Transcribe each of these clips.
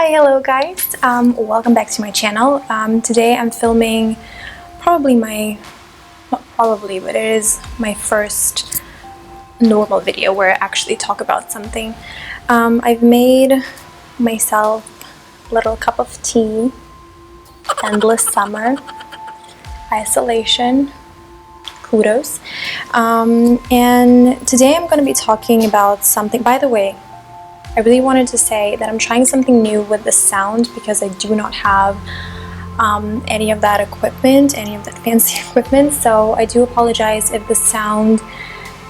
Hi, hello guys. Welcome back to my channel. Today I'm filming but it is my first normal video where I actually talk about something. I've made myself a little cup of tea, endless summer, isolation, kudos. And today I'm going to be talking about something. By the way, I really wanted to say that I'm trying something new with the sound because I do not have any of that equipment, any of that fancy equipment, so I do apologize if the sound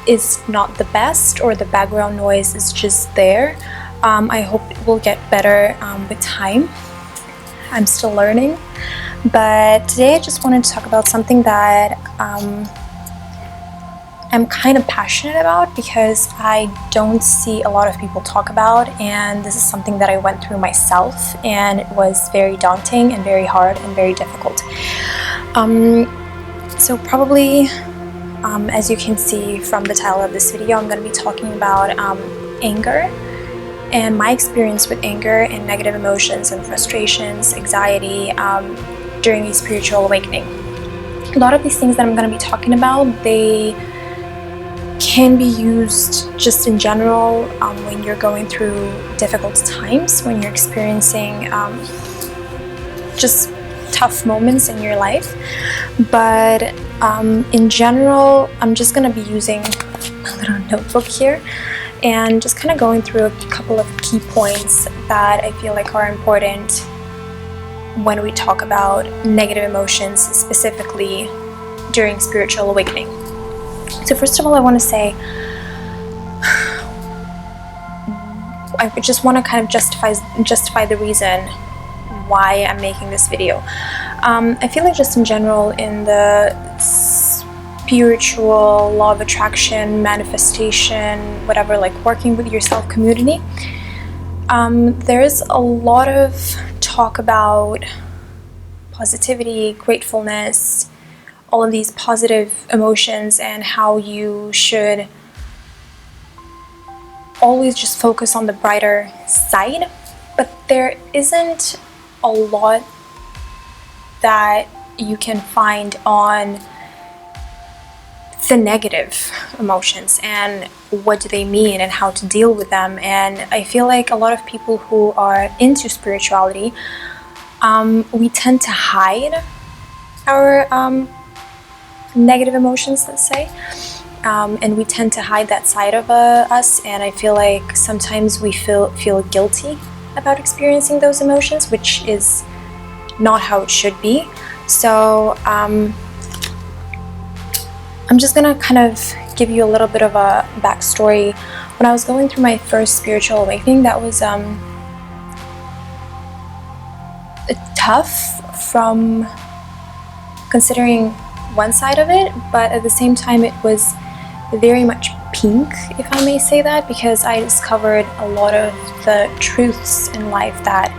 is not the best or the background noise is just there. I hope it will get better with time. I'm still learning, but today I just wanted to talk about something that I'm kind of passionate about because I don't see a lot of people talk about, and this is something that I went through myself, and it was very daunting and very hard and very difficult. So probably, as you can see from the title of this video, I'm going to be talking about anger and my experience with anger and negative emotions and frustrations, anxiety during a spiritual awakening. A lot of these things that I'm going to be talking about, they can be used just in general when you're going through difficult times, when you're experiencing just tough moments in your life. But in general, I'm just going to be using a little notebook here and just kind of going through a couple of key points that I feel like are important when we talk about negative emotions, specifically during spiritual awakening. So first of all, I want to say, I just want to kind of justify the reason why I'm making this video. I feel like just in general in the spiritual law of attraction, manifestation, whatever, like working with yourself community, there's a lot of talk about positivity, gratefulness, all of these positive emotions, and how you should always just focus on the brighter side. But there isn't a lot that you can find on the negative emotions and what do they mean and how to deal with them. And I feel like a lot of people who are into spirituality, we tend to hide our negative emotions, let's say, and we tend to hide that side of us, and I feel like sometimes we feel guilty about experiencing those emotions, which is not how it should be. So I'm just gonna kind of give you a little bit of a backstory. When I was going through my first spiritual awakening, that was tough from considering one side of it, but at the same time it was very much pink, if I may say that, because I discovered a lot of the truths in life that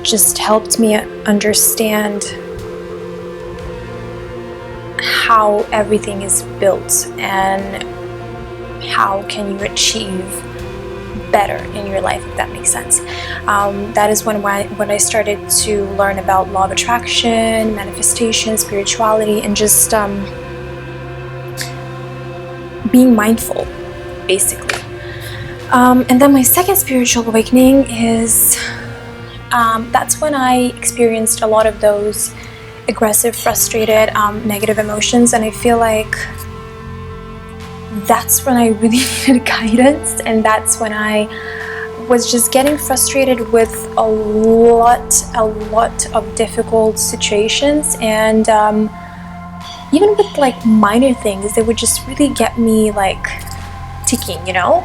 just helped me understand how everything is built and how can you achieve better in your life, if that makes sense. That is when I started to learn about law of attraction, manifestation, spirituality, and just being mindful, basically. And then my second spiritual awakening is that's when I experienced a lot of those aggressive, frustrated, negative emotions, and I feel like that's when I really needed guidance, and that's when I was just getting frustrated with a lot of difficult situations, and even with like minor things, they would just really get me like ticking, you know.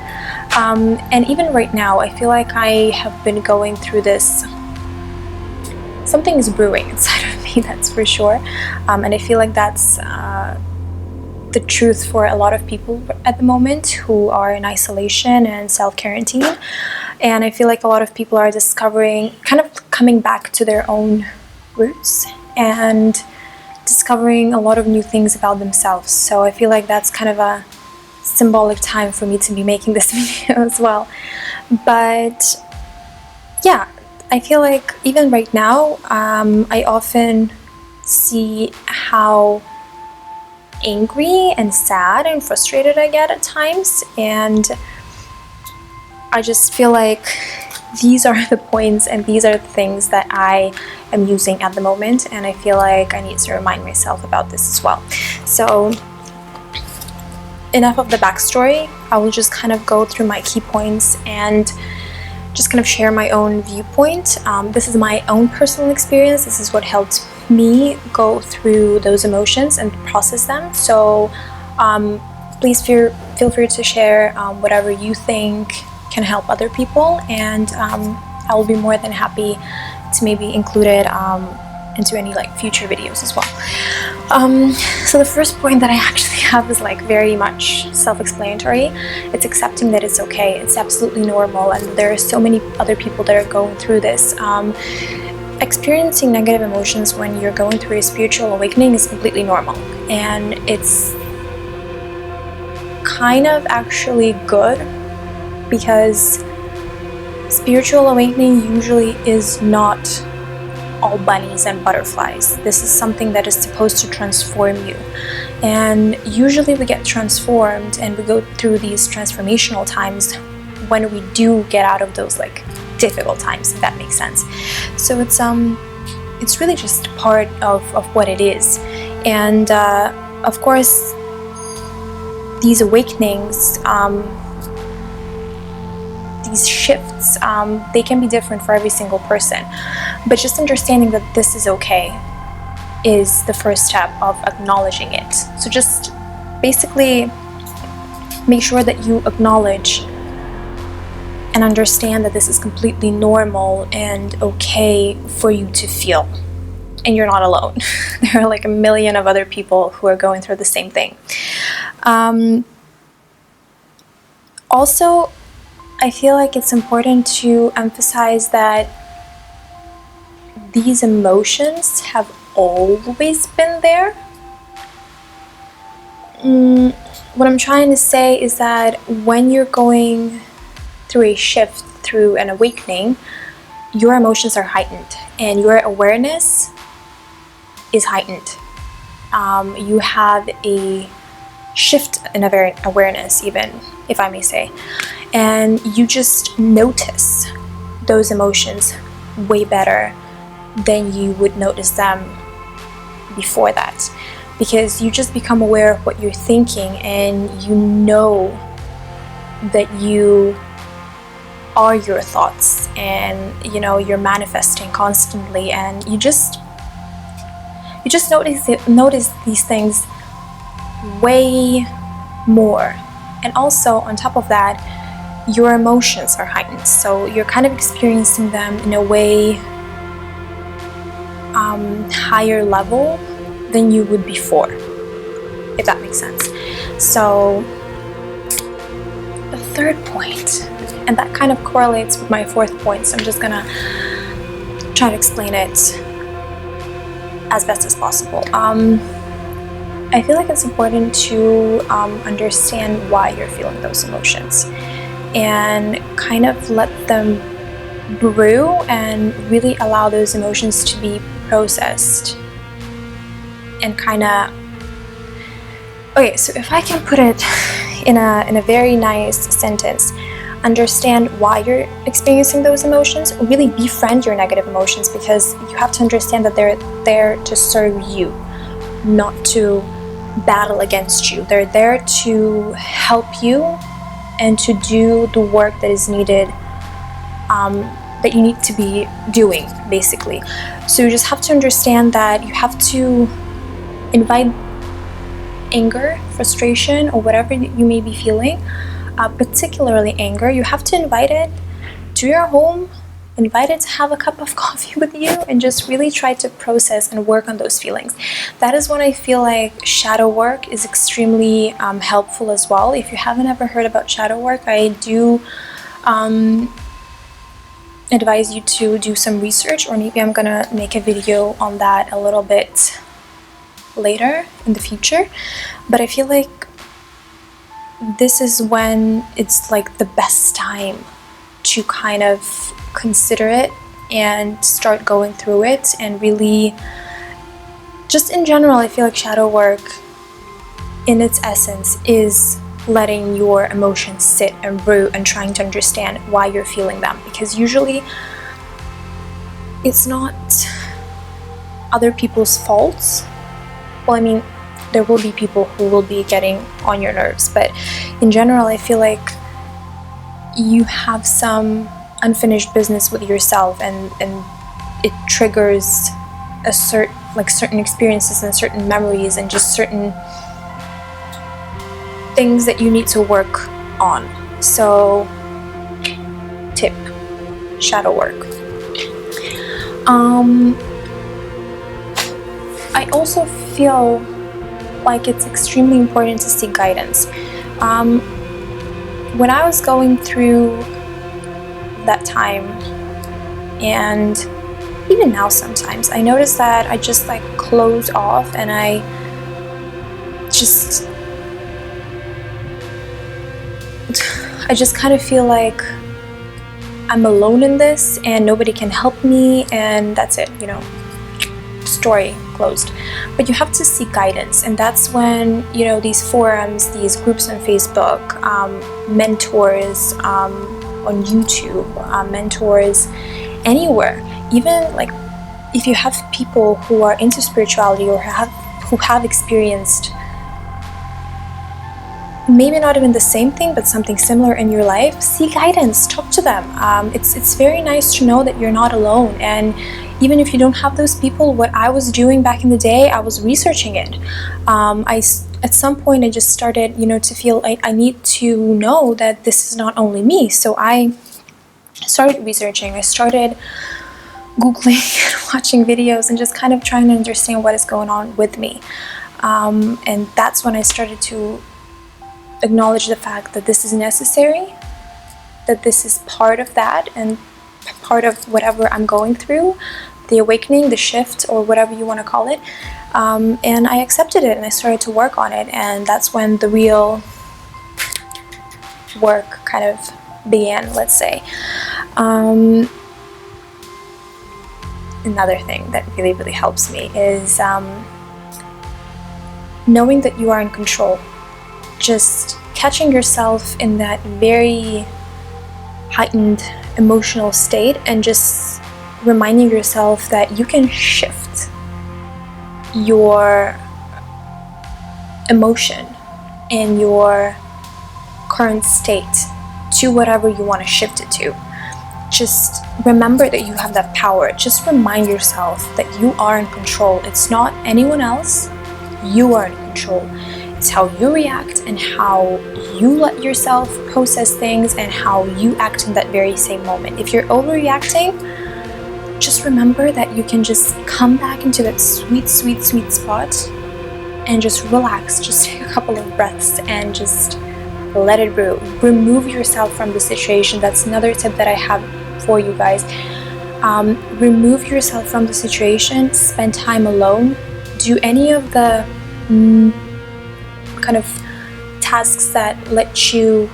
And even right now, I feel like I have been going through this. Something is brewing inside of me, that's for sure, and I feel like that's the truth for a lot of people at the moment who are in isolation and self-quarantine. And I feel like a lot of people are discovering, kind of coming back to their own roots and discovering a lot of new things about themselves. So I feel like that's kind of a symbolic time for me to be making this video as well. But yeah, I feel like even right now, I often see how angry and sad and frustrated I get at times, and I just feel like these are the points and these are the things that I am using at the moment, and I feel like I need to remind myself about this as well. So enough of the backstory. I will just kind of go through my key points and just kind of share my own viewpoint. This is my own personal experience. This is what helped me go through those emotions and process them. So please feel free to share whatever you think can help other people, and I will be more than happy to maybe include it into any like future videos as well. So the first point that I actually have is like very much self-explanatory. It's accepting that it's okay, it's absolutely normal, and there are so many other people that are going through this. Experiencing negative emotions when you're going through a spiritual awakening is completely normal, and it's kind of actually good, because spiritual awakening usually is not all bunnies and butterflies. This is something that is supposed to transform you, and usually we get transformed and we go through these transformational times when we do get out of those like difficult times, if that makes sense. So it's really just part of what it is. And of course these awakenings, these shifts, they can be different for every single person, but just understanding that this is okay is the first step of acknowledging it. So just basically make sure that you acknowledge and understand that this is completely normal and okay for you to feel, and you're not alone. There are like a million of other people who are going through the same thing. Also, I feel like it's important to emphasize that these emotions have always been there. What I'm trying to say is that when you're going through a shift, through an awakening, your emotions are heightened and your awareness is heightened. You have a shift in awareness, even, if I may say, and you just notice those emotions way better than you would notice them before that, because you just become aware of what you're thinking, and you know that you are your thoughts, and you know you're manifesting constantly, and you just notice these things way more. And also on top of that, your emotions are heightened, so you're kind of experiencing them in a way higher level than you would before, if that makes sense. So the third point, and that kind of correlates with my fourth point, so I'm just gonna try to explain it as best as possible. I feel like it's important to understand why you're feeling those emotions and kind of let them brew and really allow those emotions to be processed and kind of... Okay, so if I can put it in a very nice sentence, understand why you're experiencing those emotions, really befriend your negative emotions, because you have to understand that they're there to serve you, not to battle against you. They're there to help you and to do the work that is needed, that you need to be doing, basically. So you just have to understand that you have to invite anger, frustration, or whatever you may be feeling, particularly anger. You have to invite it to your home, invite it to have a cup of coffee with you, and just really try to process and work on those feelings. That is when I feel like shadow work is extremely helpful as well. If you haven't ever heard about shadow work, I do advise you to do some research, or maybe I'm gonna make a video on that a little bit later in the future. But I feel like this is when it's like the best time to kind of consider it and start going through it. And really, just in general, I feel like shadow work in its essence is letting your emotions sit and brew and trying to understand why you're feeling them, because usually it's not other people's faults. Well, I mean, there will be people who will be getting on your nerves, but in general, I feel like you have some unfinished business with yourself, and it triggers certain experiences and certain memories and just certain things that you need to work on. So, tip: shadow work. I also feel like it's extremely important to seek guidance. When I was going through that time, and even now sometimes, I notice that I just like close off, and I just kind of feel like I'm alone in this and nobody can help me, and that's it, story closed. But you have to seek guidance, and that's when these forums, these groups on Facebook, mentors on YouTube, mentors anywhere, even like if you have people who are into spirituality or who have experienced maybe not even the same thing but something similar in your life, seek guidance, talk to them. It's very nice to know that you're not alone. And even if you don't have those people, what I was doing back in the day, I was researching it. At some point I just started to feel I need to know that this is not only me. So I started researching, I started Googling and watching videos and just kind of trying to understand what is going on with me. And that's when I started to acknowledge the fact that this is necessary, that this is part of that and part of whatever I'm going through, the awakening, the shift, or whatever you want to call it. And I accepted it and I started to work on it, and that's when the real work kind of began, let's say. Another thing that really, really helps me is knowing that you are in control. Just catching yourself in that very heightened emotional state and just reminding yourself that you can shift your emotion and your current state to whatever you want to shift it to. Just remember that you have that power. Just remind yourself that you are in control. It's not anyone else. You are in control. It's how you react and how you let yourself process things and how you act in that very same moment. If you're overreacting, just remember that you can just come back into that sweet, sweet, sweet spot and just relax. Just take a couple of breaths and just let it brew. Remove yourself from the situation. That's another tip that I have for you guys. Remove yourself from the situation. Spend time alone. Do any of the kind of tasks that let you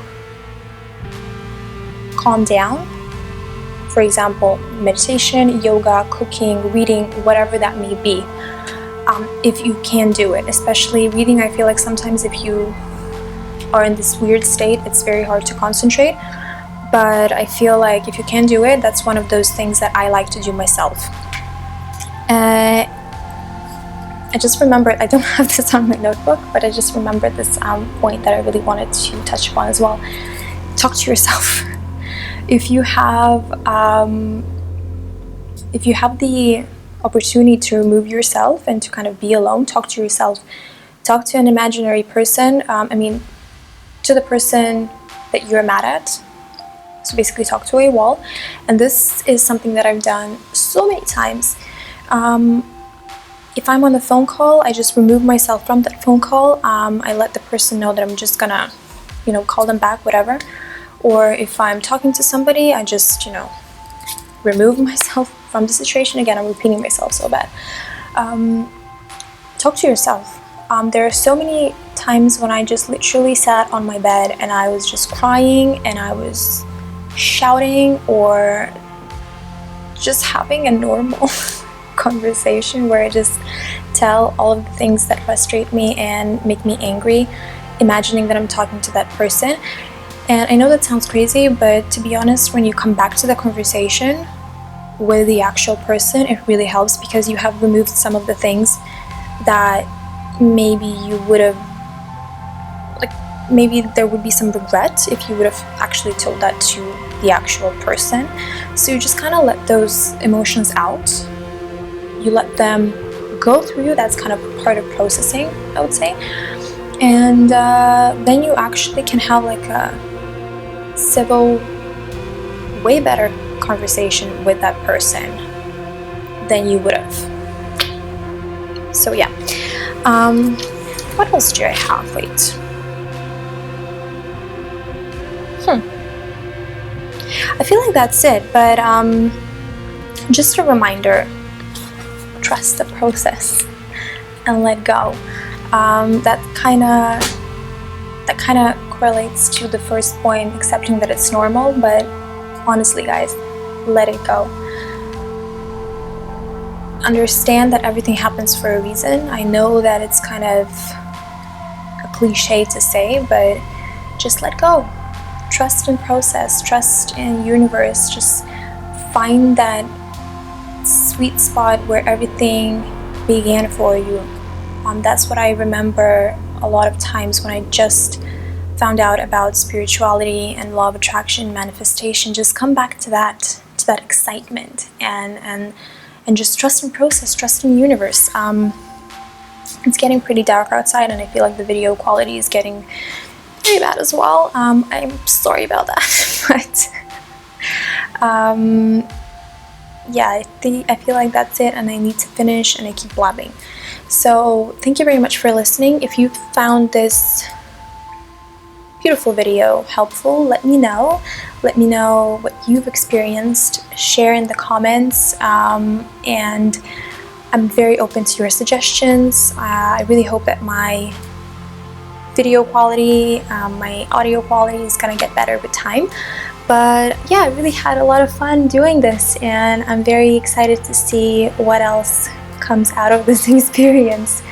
calm down. For example, meditation, yoga, cooking, reading, whatever that may be. If you can do it, especially reading, I feel like sometimes if you are in this weird state, it's very hard to concentrate. But I feel like if you can do it, that's one of those things that I like to do myself. I just remembered, I don't have this on my notebook, but I just remembered this point that I really wanted to touch upon as well. Talk to yourself. If you have the opportunity to remove yourself and to kind of be alone, talk to yourself. Talk to an imaginary person. To the person that you're mad at. So basically talk to a wall. And this is something that I've done so many times. If I'm on a phone call, I just remove myself from that phone call. I let the person know that I'm just gonna, call them back, whatever. Or if I'm talking to somebody, I just, remove myself from the situation. Again, I'm repeating myself so bad. Talk to yourself. There are so many times when I just literally sat on my bed and I was just crying and I was shouting or just having a normal conversation where I just tell all of the things that frustrate me and make me angry, imagining that I'm talking to that person. And I know that sounds crazy, but to be honest, when you come back to the conversation with the actual person, it really helps because you have removed some of the things that maybe you would have, like, maybe there would be some regret if you would have actually told that to the actual person. So you just kind of let those emotions out. You let them go through you. That's kind of part of processing, I would say. And then you actually can have like a civil, way better conversation with that person than you would have. So yeah. What else do I have? Wait. I feel like that's it, but just a reminder, trust the process and let go. That kind of correlates to the first point, accepting that it's normal, but honestly guys, let it go. Understand that everything happens for a reason. I know that it's kind of a cliche to say, but just let go. Trust in process, trust in universe. Just find that sweet spot where everything began for you. That's what I remember a lot of times when I just found out about spirituality and law of attraction, manifestation. Just come back to that excitement and just trust in process, trust in the universe. It's getting pretty dark outside and I feel like the video quality is getting very bad as well. I'm sorry about that, but yeah, I feel like that's it and I need to finish and I keep blabbing. So thank you very much for listening. If you found this beautiful video helpful, let me know. Let me know what you've experienced. Share in the comments, and I'm very open to your suggestions. I really hope that my video quality, my audio quality is gonna get better with time. But yeah, I really had a lot of fun doing this and I'm very excited to see what else comes out of this experience.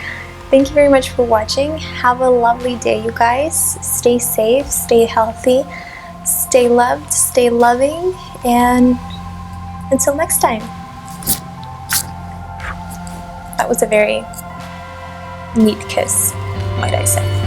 Thank you very much for watching. Have a lovely day, you guys. Stay safe, stay healthy, stay loved, stay loving, and until next time. That was a very neat kiss, might I say.